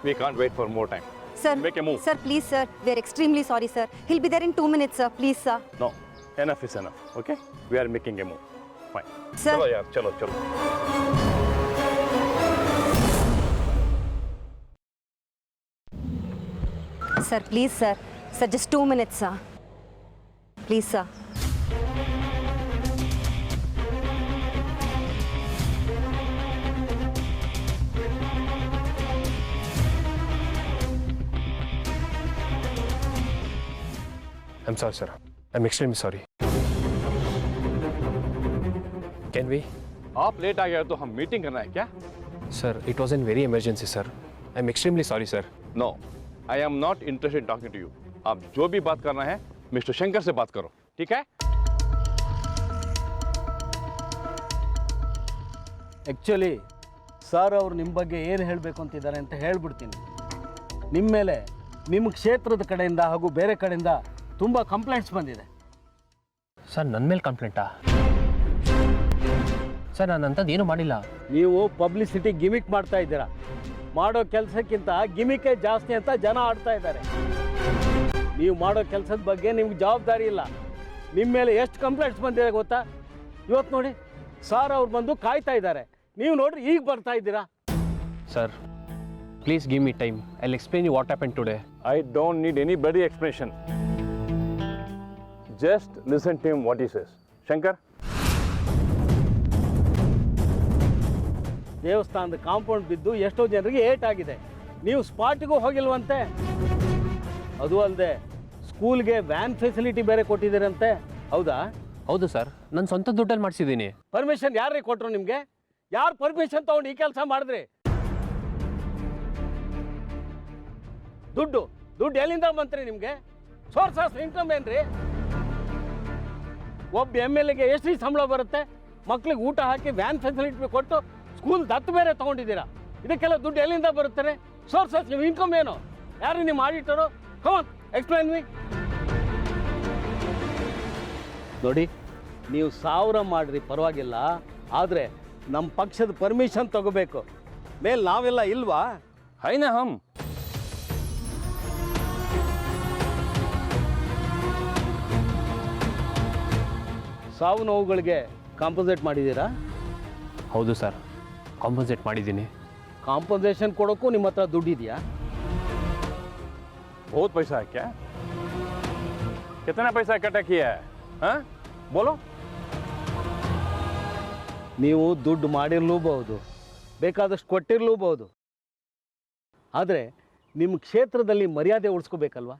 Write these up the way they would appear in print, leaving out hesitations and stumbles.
We can't wait for more time. Sir, Make a move. Sir, please, sir. We are extremely sorry, sir. He'll be there in 2 minutes, sir. Please, sir. No, enough is enough. Okay? We are making a move. Fine. Sir. चलो यार, चलो चलो. Sir, please, sir. Sir, just 2 minutes, sir. Please, sir. I'm sorry, sir. I'm extremely sorry. Can we? आप late आ गए तो हम meeting करना है क्या? Sir, it was in very emergency, sir. I'm extremely sorry, sir. No, I am not interested in talking to you. आप जो भी बात करना है, मिस्टर शंकर से बात करो, ठीक है? ಆ್ಯಕ್ಚುಲಿ ಸರ್ ಅವ್ರು ನಿಮ್ಮ ಬಗ್ಗೆ ಏನು ಹೇಳಬೇಕು ಅಂತಿದ್ದಾರೆ ಅಂತ ಹೇಳ್ಬಿಡ್ತೀನಿ. ನಿಮ್ಮ ಮೇಲೆ ನಿಮ್ಮ ಕ್ಷೇತ್ರದ ಕಡೆಯಿಂದ ಹಾಗೂ ಬೇರೆ ಕಡೆಯಿಂದ ತುಂಬ ಕಂಪ್ಲೇಂಟ್ಸ್ ಬಂದಿದೆ. ಸರ್ ನನ್ನ ಮೇಲೆ ಕಂಪ್ಲೇಂಟಾ? ಸರ್ ನಾನು ಅಂಥದ್ದು ಏನೂ ಮಾಡಿಲ್ಲ. ನೀವು ಪಬ್ಲಿಸಿಟಿ ಗಿಮಿಕ್ ಮಾಡ್ತಾ ಇದ್ದೀರಾ. ಮಾಡೋ ಕೆಲಸಕ್ಕಿಂತ ಗಿಮಿಕೇ ಜಾಸ್ತಿ ಅಂತ ಜನ ಆಡ್ತಾ ಇದ್ದಾರೆ. ನೀವು ಮಾಡೋ ಕೆಲಸದ ಬಗ್ಗೆ ನಿಮ್ಗೆ ಜವಾಬ್ದಾರಿ ಇಲ್ಲ. ನಿಮ್ಮ ಮೇಲೆ ಎಷ್ಟು ಕಂಪ್ಲೇಂಟ್ಸ್ ಬಂದಿದೆ ಗೊತ್ತಾ? ಇವತ್ತು ನೋಡಿ ಸರ್ ಅವ್ರು ಬಂದು ಕಾಯ್ತಾ ಇದ್ದಾರೆ, ನೀವು ನೋಡ್ರಿ ಈಗ ಬರ್ತಾ ಇದ್ದೀರಾ. Sir please give me time. I explain you what happen today. I don't need any bloody explanation. Just listen to him what he says. Shankar? ದೇವಸ್ಥಾನದ ಕಾಂಪೌಂಡ್ ಬಿದ್ದು ಎಷ್ಟೋ ಜನರಿಗೆ ಏಟ್ ಆಗಿದೆ. ನೀವು ಸ್ಪಾಟಿಗೂ ಹೋಗಿಲ್ವಂತೆ. ಅದು ಅಲ್ಲದೆ ಸ್ಕೂಲ್ಗೆ ವ್ಯಾನ್ ಫೆಸಿಲಿಟಿ ಬೇರೆ ಕೊಟ್ಟಿದ್ದೀರಂತೆ, ಹೌದಾ? ಹೌದು ಸರ್, ನನ್ನ ಸ್ವಂತ ದುಡ್ಡಲ್ಲಿ ಮಾಡಿಸಿದ್ದೀನಿ. ಪರ್ಮಿಷನ್ ಯಾರೇ ಕೊಟ್ಟರು ನಿಮಗೆ? ಯಾರು ಪರ್ಮಿಷನ್ ತಗೊಂಡು ಈ ಕೆಲಸ ಮಾಡಿದ್ರಿ? ದುಡ್ಡು ಎಲ್ಲಿಂದ ಬಂತ್ರಿ ನಿಮಗೆ? ಸೋರ್ಸ್ ಆಫ್ ಇನ್ಕಮ್ ಏನ್ರಿ? ಒಬ್ಬ MLAಗೆ ಎಷ್ಟು ಸಂಬಳ ಬರುತ್ತೆ? ಮಕ್ಳಿಗೆ ಊಟ ಹಾಕಿ ವ್ಯಾನ್ ಫೆಸಿಲಿಟಿ ಕೊಟ್ಟು ಸ್ಕೂಲ್ ದತ್ತು ಬೇರೆ ತೊಗೊಂಡಿದ್ದೀರಾ. ಇದಕ್ಕೆಲ್ಲ ದುಡ್ಡು ಎಲ್ಲಿಂದ ಬರುತ್ತಾರೆ? ಸೋರ್ಸ್ ಆಫ್ ಇನ್ಕಮ್ ಏನು? ಯಾರು ನಿಮ್ಮ ಆಡಿಟರು? ಕಮಾನ್ ಎಕ್ಸ್ಪ್ಲೈನ್ ಮೀ. ನೋಡಿ, ನೀವು 1000 ಮಾಡಿರಿ ಪರವಾಗಿಲ್ಲ, ಆದರೆ ನಮ್ಮ ಪಕ್ಷದ ಪರ್ಮಿಷನ್ ತಗೋಬೇಕು. ಮೇಲೆ ನಾವೆಲ್ಲ ಇಲ್ವಾ? है ना हम. ಸಾವು ನೋವುಗಳಿಗೆ ಕಾಂಪನ್ಸೇಟ್ ಮಾಡಿದ್ದೀರಾ? ಹೌದು ಸರ್, ಕಾಂಪನ್ಸೇಟ್ ಮಾಡಿದ್ದೀನಿ. ಕಾಂಪನ್ಸೇಷನ್ ಕೊಡೋಕ್ಕೂ ನಿಮ್ಮ ಹತ್ರ ದುಡ್ಡಿದೆಯಾ? बहुत पैसा है क्या? कितना पैसा इकट्ठा किया है? हाँ? बोलो. ನೀವು ದುಡ್ಡು ಮಾಡಿರಲೂಬಹುದು, ಬೇಕಾದಷ್ಟು ಕೊಟ್ಟಿರಲೂಬಹುದು, ಆದರೆ ನಿಮ್ಮ ಕ್ಷೇತ್ರದಲ್ಲಿ ಮರ್ಯಾದೆ ಉಳಿಸ್ಕೋಬೇಕಲ್ವಾ?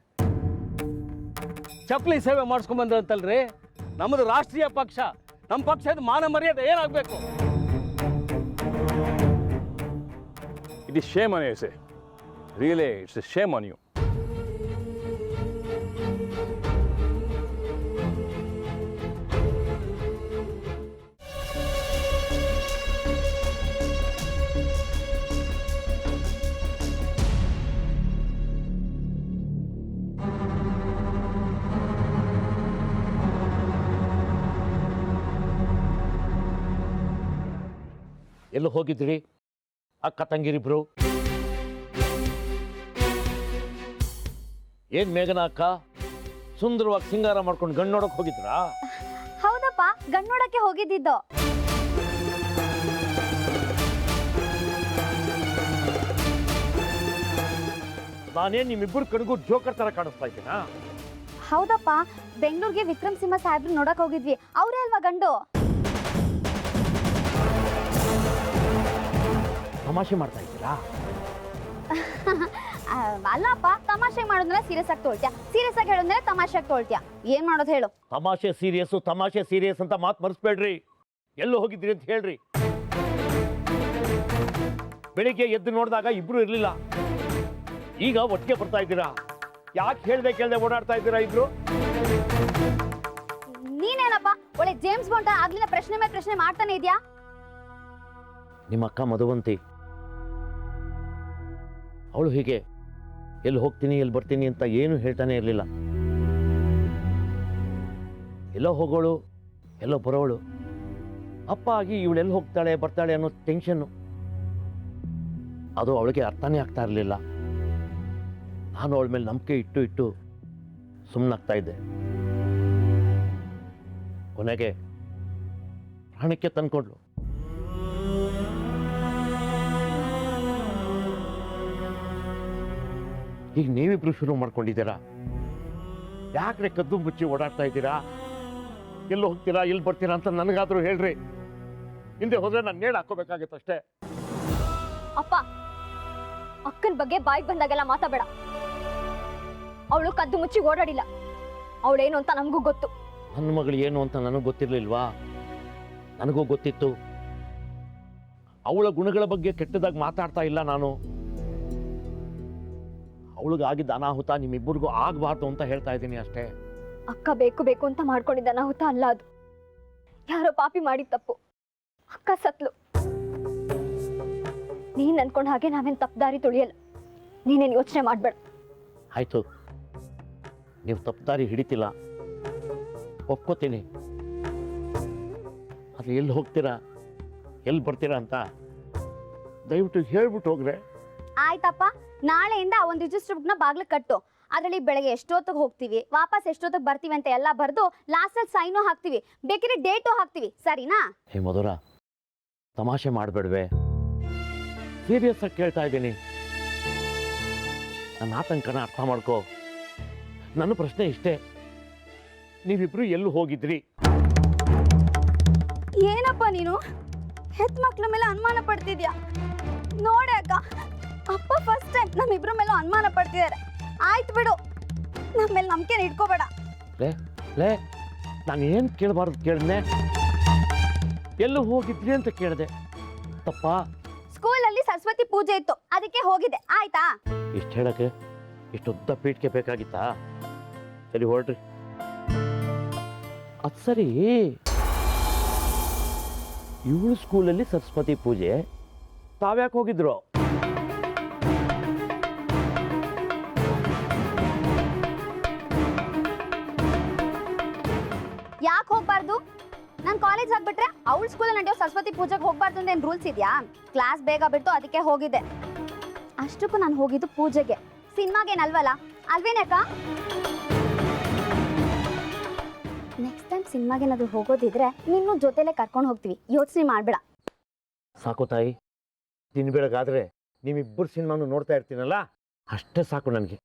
ಚಪ್ಪಲಿ ಸೇವೆ ಮಾಡಿಸ್ಕೊಂಬಂದ್ರಂತಲ್ರಿ, ನಮ್ಮದು ರಾಷ್ಟ್ರೀಯ ಪಕ್ಷ, ನಮ್ಮ ಪಕ್ಷದ ಮಾನ ಮರ್ಯಾದೆ ಏನಾಗಬೇಕು? It is shame on you, say. Really, it's a shame on you. ಎಲ್ಲಿ ಹೋಗಿದ್ರಿ ಅಕ್ಕ ತಂಗಿರಿಬ್ರು? ಏನ್ ಮೇಘನಾ ಅಕ್ಕ ಸುಂದರವಾಗಿ ಸಿಂಗಾರ ಮಾಡ್ಕೊಂಡು ಗಂಡು ನೋಡಕ್ ಹೋಗಿದ್ರಾ? ಹೌದಪ್ಪ, ಗಂಡು ನೋಡಕ್ಕೆ ಹೋಗಿದ್ದಿದ್ದು. ನಾನೇನ್ ನಿಮ್ಮಿಬ್ಬರು ಕಡೆಗೂ ಜೋಕರ್ ತರ ಕಾಣಿಸ್ತಾ ಇದ್ದೀನಾ? ಹೌದಪ್ಪ, ಬೆಂಗಳೂರಿಗೆ ವಿಕ್ರಮ್ ಸಿಂಹ ಸಾಹೇಬ್ರು ನೋಡಕ್ ಹೋಗಿದ್ವಿ. ಅವರೇ ಅಲ್ವಾ ಗಂಡು? ತಮಾಷೆ ಮಾಡ್ತಾ ಇದ್ದೀರಾ? ಅಲ್ಲಪ್ಪ, ತಮಾಷೆ ಮಾಡೋದ್ರೆ ಸೀರಿಯಸ್ ಆಗಿ ತೊಳ್ತೀಯ, ಸೀರಿಯಸ್ ಆಗಿ ಹೇಳೋದ್ರೆ ತಮಾಷೆ ಆಗಿ ತೊಳ್ತೀಯ. ಏನ್ ಮಾಡೋದು ಹೇಳು? ತಮಾಷೆ ಸೀರಿಯಸ್ ಅಂತ ಮಾತು ಮರೆಸ್ಬೇಡ್ರಿ. ಎಲ್ಲೂ ಹೋಗಿದ್ರಿ ಅಂತ ಹೇಳ್ರಿ. ಬೆಳಿಗ್ಗೆ ಎದ್ದು ನೋಡಿದಾಗ ಇಬ್ರು ಇರ್ಲಿಲ್ಲ, ಈಗ ಒಟ್ಟಿಗೆ ಬರ್ತಾ ಇದ್ದೀರಾ. ಯಾಕೆ ಕೇಳ್ದೆ ಓಡಾಡ್ತಾ ಇದ್ದೀರಾ ಇಬ್ರು? ನೀನೇನಪ್ಪ ಒಳ್ಳೆ ಜೇಮ್ಸ್ ಬಾಂಡ್ ಆಗ್ಲಿಲ್ಲ, ಪ್ರಶ್ನೆ ಮೇಲೆ ಪ್ರಶ್ನೆ ಮಾಡ್ತಾನೆ ಇದೆಯಾ? ನಿಮ್ಮ ಅಕ್ಕ ಮಧುವಂತಿ ಅವಳು ಹೀಗೆ ಎಲ್ಲಿ ಹೋಗ್ತೀನಿ ಎಲ್ಲಿ ಬರ್ತೀನಿ ಅಂತ ಏನು ಹೇಳ್ತಾನೆ ಇರಲಿಲ್ಲ. ಎಲ್ಲೋ ಹೋಗೋಳು ಎಲ್ಲೋ ಬರೋಳು. ಅಪ್ಪ ಆಗಿ ಇವಳು ಎಲ್ಲಿ ಹೋಗ್ತಾಳೆ ಬರ್ತಾಳೆ ಅನ್ನೋ ಟೆನ್ಷನ್ನು. ಅದು ಅವಳಿಗೆ ಅರ್ಥನೇ ಆಗ್ತಾ ಇರಲಿಲ್ಲ. ನಾನು ಅವಳ ಮೇಲೆ ನಂಬಿಕೆ ಇಟ್ಟು ಸುಮ್ಮನಾಗ್ತಾ ಇದ್ದೆ. ಕೊನೆಗೆ ಪ್ರಾಣಕ್ಕೆ ತಂದ್ಕೊಂಡ್ಲು. ಈಗ ನೀವಿಬ್ರು ಶುರು ಮಾಡ್ಕೊಂಡಿದ್ದೀರಾ. ಯಾಕ್ರೆ ಕದ್ದು ಮುಚ್ಚಿ ಓಡಾಡ್ತಾ ಇದ್ದೀರಾ? ಎಲ್ಲಿ ಹೋಗ್ತೀರಾ, ಎಲ್ಲಿ ಬರ್ತೀರಾ ಅಂತ ನನಗಾದ್ರೂ ಹೇಳ್ರಿ. ಹಿಂದೆ ಹೋದ್ರೆ ನಾನು ನೇಣು ಹಾಕೋಬೇಕಾಗತ್ತಷ್ಟೇ. ಅಪ್ಪ, ಅಕ್ಕನ ಬಗ್ಗೆ ಬಾಯಿಗೆ ಬಂದಾಗೆಲ್ಲ ಮಾತಾಬೇಡ. ಅವಳು ಕದ್ದು ಮುಚ್ಚಿ ಓಡಾಡಿಲ್ಲ. ಅವಳೇನು ಅಂತ ನಮಗೂ ಗೊತ್ತು. ನನ್ನ ಮಗಳು ಏನು ಅಂತ ನನಗೆ ಗೊತ್ತಿರ್ಲಿಲ್ವಾ? ನನಗೂ ಗೊತ್ತಿತ್ತು. ಅವಳ ಗುಣಗಳ ಬಗ್ಗೆ ಕೆಟ್ಟದಾಗಿ ಮಾತಾಡ್ತಾ ಇಲ್ಲ ನಾನು. ಅವಳಿಗಾಗಿದ್ದ ಅನಾಹುತ ನಿಮ್ಮಿಬ್ಬರಿಗೂ ಆಗಬಾರ್ದು ಅಂತ ಹೇಳ್ತಾ ಇದ್ದೀನಿ ಅಷ್ಟೇ. ಅಕ್ಕ ಬೇಕು ಬೇಕು ಅಂತ ಮಾಡ್ಕೊಂಡಿದ್ದ ಅನಾಹುತ ಅಲ್ಲ ಅದು. ಯಾರೋ ಪಾಪಿ ಮಾಡಿದ ತಪ್ಪು. ಅಕ್ಕ ಸತ್ಲು. ನೀನ್ ಅನ್ಕೊಂಡ ಹಾಗೆ ನಾವೇನ್ ತಪ್ಪದಾರಿ ತುಳಿಯಲ್ಲ. ನೀನೇನು ಯೋಚನೆ ಮಾಡ್ಬೇಡ. ಆಯ್ತು, ನೀವು ತಪ್ಪದಾರಿ ಹಿಡಿತಿಲ್ಲ, ಒಪ್ಕೋತೀನಿ. ಅದು ಎಲ್ಲಿ ಹೋಗ್ತೀರಾ, ಎಲ್ಲಿ ಬರ್ತೀರಾ ಅಂತ ದಯವಿಟ್ಟು ಹೇಳ್ಬಿಟ್ಟು ಹೋಗ್ರೆ. ಆಯ್ತಪ್ಪ, ನಾಳೆಯಿಂದ ಒಂದು ರಿಜಿಸ್ಟರ್ ಬುಕ್ನ ಬಾಗ್ಲು ಕಟ್ಟು. ಅದರಲ್ಲಿ ಬೆಳಗ್ಗೆ ಎಷ್ಟೊತ್ತಿಗೆ ಹೋಗ್ತೀವಿ, ವಾಪಸ್ ಎಷ್ಟೊತ್ತಿಗೆ ಬರ್ತೀವಿ ಅಂತ ಎಲ್ಲ ಬರೆದು ಲಾಸ್ಟಲ್ಲಿ ಸೈನು ಹಾಕ್ತೀವಿ, ಬೇಕಿದ್ರೆ ಡೇಟು ಹಾಕ್ತೀವಿ, ಸರಿನಾ? ಹೇ ಮಧುರ, ತಮಾಷೆ ಮಾಡಬೇಡ್ವೆ, ಸೀರಿಯಸ್ ಆಗಿ ಕೇಳ್ತಾ ಇದ್ದೀನಿ. ನನ್ನ ಆತಂಕನ ಅರ್ಥ ಮಾಡ್ಕೋ. ನನ್ನ ಪ್ರಶ್ನೆ ಇಷ್ಟೇ, ನೀವಿಬ್ರು ಎಲ್ಲೂ ಹೋಗಿದ್ರಿ? ಏನಪ್ಪ ನೀನು ಹೆತ್ ಮಕ್ಳ ಮೇಲೆ ಅನುಮಾನ ಪಡ್ತಿದ್ಯಾ? ನೋಡೆ ಅಕ್ಕ, ಅಪ್ಪ ಫಸ್ಟ್ ಟೈಮ್ ನಮ್ಮಿಬ್ರ ಮೇಲೂ ಅನುಮಾನ ಪಡ್ತಿದ್ದಾರೆ. ಆಯ್ತು ಬಿಡು, ನಮ್ಮ ಮೇಲೆ ನಂಬಿಕೆ ಇಟ್ಕೋಬೇಡ. ಲೇ ನಾನು ಏನು ಕೇಳಬಾರ್ದು ಕೇಳಿದ್ನೆ? ಎಲ್ಲೂ ಹೋಗಿದ್ರಿ ಅಂತ ಕೇಳಿದೆ, ತಪ್ಪಾ? ಸ್ಕೂಲಲ್ಲಿ ಸರಸ್ವತಿ ಪೂಜೆ ಇತ್ತು, ಅದಕ್ಕೆ ಹೋಗಿದ್ದೆ, ಆಯ್ತಾ? ಇಷ್ಟು ಹೇಳಕ್ಕೆ ಇಷ್ಟುದ್ದ ಪೀಠಕ್ಕೆ ಬೇಕಾಗಿತ್ತಾ? ಸರಿ ಹೊರಡ್ರಿ. ಅದು ಸರಿ, ಇವಳು ಸ್ಕೂಲಲ್ಲಿ ಸರಸ್ವತಿ ಪೂಜೆ, ತಾವ್ಯಾಕೆ ಹೋಗಿದ್ರು? ಯಾಕೆ ಹೋಗ್ಬಾರ್ದು? ನಾನು ಕಾಲೇಜ್ ಆಗ್ಬಿಟ್ರೆ ಅವಳ ಸ್ಕೂಲಲ್ಲಿ ನಡೆಯೋ ಸರಸ್ವತಿ ಪೂಜೆಗೆ ಹೋಗ್ಬಾರ್ದು ಅಂತ ಏನು ರೂಲ್ಸ್ ಇದೆಯಾ? ಕ್ಲಾಸ್ ಬೇಗ ಬಿಟ್ಟು ಅದಕ್ಕೆ ಹೋಗಿದ್ದೆ. ಅಷ್ಟಕ್ಕೂ ನಾನು ಹೋಗಿದ್ದು ಪೂಜೆಗೆ, ಸಿನಿಮಾಗೇನಲ್ವಲ್ಲ, ಅಲ್ವೇನಕ್ಕ? ನೆಕ್ಸ್ಟ್ ಟೈಮ್ ಸಿನಿಮಾಗೇನಾದ್ರು ಹೋಗೋದಿದ್ರೆ ನಿನ್ನೂ ಜೊತೆಲೆ ಕರ್ಕೊಂಡು ಹೋಗ್ತೀವಿ, ಯೋಚನೆ ಮಾಡಬೇಡ. ಸಾಕು ತಾಯಿ, ದಿನ ಬೆಳಗಾದ್ರೆ ನೀವಿಬ್ಬರು ಸಿನಿಮಾನು ನೋಡ್ತಾ ಇರ್ತೀನಲ್ಲ, ಅಷ್ಟೇ ಸಾಕು ನನಗೆ.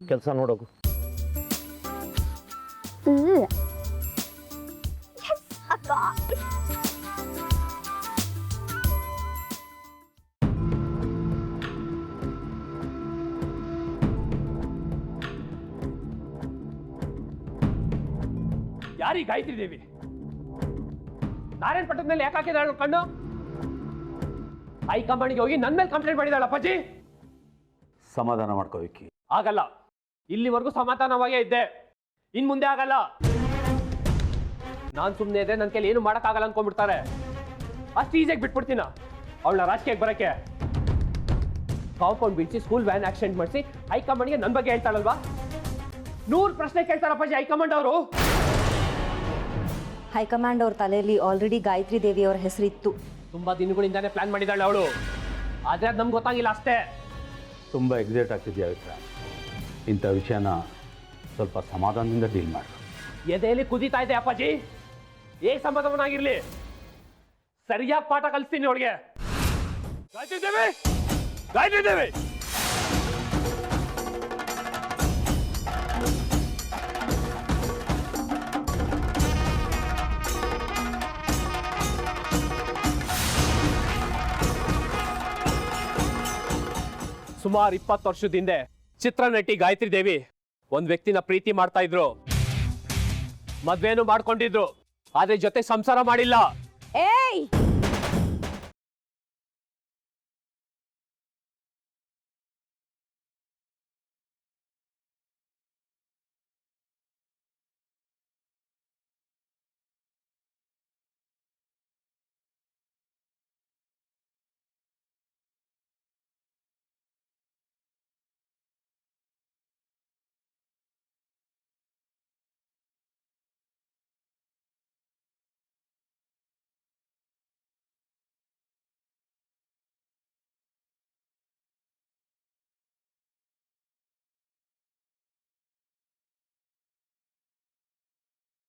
ಕೆಲಸ ನೋಡೋಗು. ಅಕ್ಕ, ಯಾರೀ ಗಾಯತ್ರಿ ದೇವಿ? ನಾರಾಯಣ ಪಟ್ಟದ ಮೇಲೆ ಯಾಕೆ ಹಾಕಿದಾಳು ಕಣ್ಣು? ಹೈಕಮಾಂಡ್ಗೆ ಹೋಗಿ ನನ್ನ ಮೇಲೆ ಕಂಪ್ಲೇಂಟ್ ಮಾಡಿದಾಳ ಅಪ್ಪಾಜಿ. ಸಮಾಧಾನ ಮಾಡ್ಕೋ ವಿಕ್ಕಿ. ಆಗಲ್ಲ, ಇಲ್ಲಿವರೆಗೂ ಸಮಾಧಾನವಾಗೇ ಇದ್ದೆ, ಇನ್ ಮುಂದೆ ಆಗಲ್ಲ. ನಾನ್ ಸುಮ್ಮನೆ ಇದ್ರೆ ನನ್ನ ಕೈಲಿ ಏನು ಮಾಡೋಕ್ಕಾಗಲ್ಲ ಅನ್ಕೊಂಡ್ಬಿಡ್ತಾರೆ. ಅಷ್ಟು ಈಸಿಯಾಗಿ ಬಿಟ್ಬಿಡ್ತೀನ ಅವಳನ್ನ ರಾಜಕೀಯಕ್ಕೆ ಬರಕ್ಕೆ. ಕಾಂಪೌಂಡ್ ಬಿಡಿಸಿ ಸ್ಕೂಲ್ ವ್ಯಾನ್ ಆಕ್ಸಿಡೆಂಟ್ ಮಾಡಿಸಿ ಹೈಕಮಾಂಡ್ಗೆ ನನ್ನ ಬಗ್ಗೆ ಹೇಳ್ತಾಳಲ್ವಾ? 100 ಪ್ರಶ್ನೆ ಕೇಳ್ತಾರಪ್ಪಾಜಿ ಹೈಕಮಾಂಡ್ ಅವರು. ಹೈಕಮಾಂಡ್ ಅವ್ರ ತಲೆಯಲ್ಲಿ ಆಲ್ರೆಡಿ ಗಾಯತ್ರಿ ದೇವಿ ಅವರ ಹೆಸರಿತ್ತು. ತುಂಬಾ ದಿನಗಳಿಂದಾನೇ ಪ್ಲಾನ್ ಮಾಡಿದಾಳೆ ಅವಳು, ಆದ್ರೆ ಅದು ನಮ್ಗೆ ಗೊತ್ತಾಗಿಲ್ಲ ಅಷ್ಟೇ. ತುಂಬ ಎಕ್ಸೈಟ್ ಆಗ್ತಿದ್ಯಾ ವಿಕ್ರ? ಇಂಥ ವಿಷಯನ ಸ್ವಲ್ಪ ಸಮಾಧಾನದಿಂದ ಡೀಲ್ ಮಾಡು. ಎದೆಯಲ್ಲಿ ಕುದೀತಾ ಇದೆ ಅಪ್ಪಾಜಿ. ಏಕ್ ಸಮಾಧಾನವಾಗಿರ್ಲಿ, ಸರಿಯಾಗಿ ಪಾಠ ಕಲಿಸ್ತೀನಿ ಅವಳಿಗೆ. ಗಾಯತ್ರಿ ದೇವಿ, ಗಾಯತ್ರಿ ದೇವಿ, ಸುಮಾರು 20 ವರ್ಷದ ಹಿಂದೆ ಚಿತ್ರನಟಿ ಗಾಯತ್ರಿ ದೇವಿ ಒಂದ್ ವ್ಯಕ್ತಿನ ಪ್ರೀತಿ ಮಾಡ್ತಾ ಇದ್ರು, ಮದ್ವೆನೂ ಮಾಡ್ಕೊಂಡಿದ್ರು, ಆದ್ರೆ ಜೊತೆ ಸಂಸಾರ ಮಾಡಿಲ್ಲ. ಏಯ್,